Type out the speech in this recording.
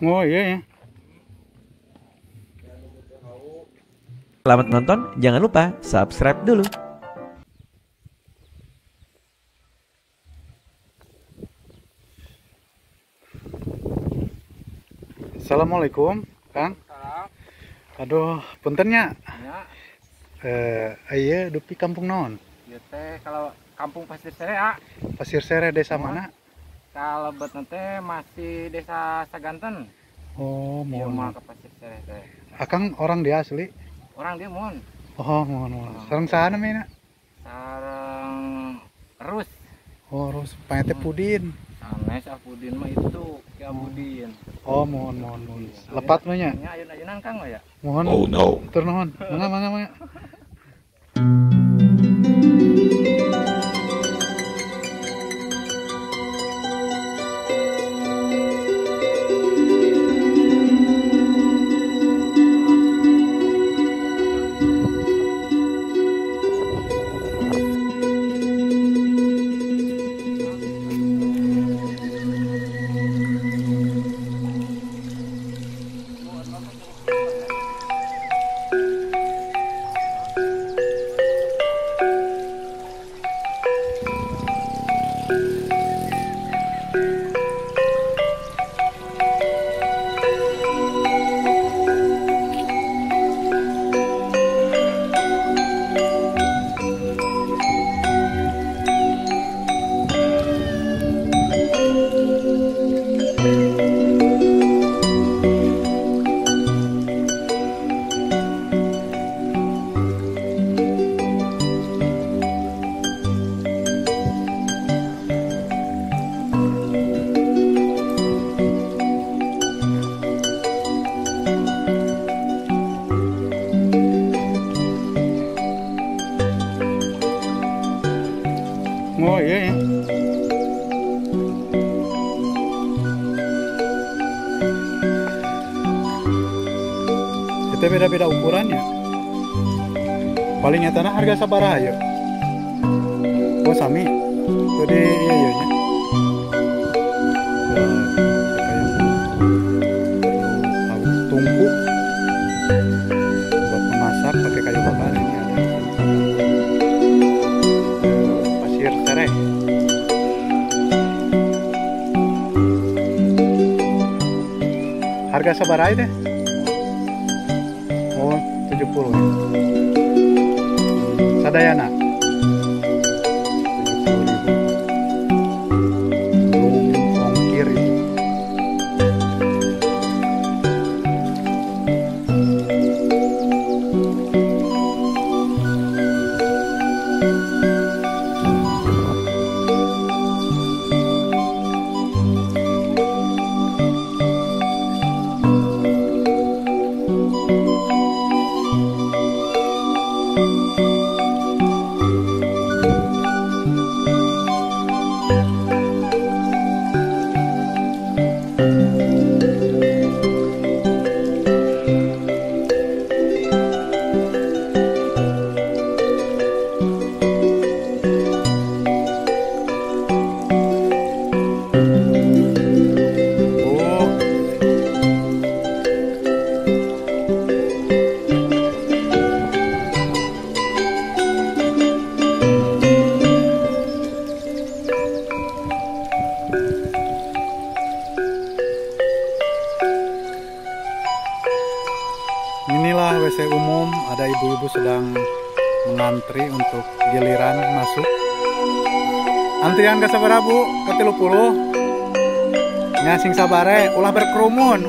Oh iya ya. Selamat menonton, jangan lupa subscribe dulu. Assalamualaikum, Kang. Aduh, puntennya. Iya, dupi kampung non. Ya teh kalau kampung Pasir Sere ya. Pasir Sere desa mana? Kalau bet nanti masih desa Saganten. Oh, Dia mau mohon. ke Pasir Sere teh. Akang orang dia asli. Orang dia mohon. Oh, mohon. Sareng sana mina. Sarang terus. Oh, terus payete Pudin. Sanes Apudin mah itu ke Abudin. Oh, mohon. Lepat mah nya. Ya ayun-ayunan Kang ya. Mohon. Oh no. Tur nuhun. Mangga. Oh iya ya. Kita beda-beda ukurannya. Paling nyatana harga sabaraha ya? Oh sami. Jadi iya nya. Tungku buat memasak pakai kayu bakar ini ada. Pasir Sere. Harga sabaraha deh? Oh, 70 ya. Sadayana. 70.000. Belum ongkir itu. Inilah WC umum, ada ibu-ibu sedang mengantri untuk giliran masuk. Antrian ke sabaraha Bu? Ke 30. Nya sing sabare ulah berkerumun.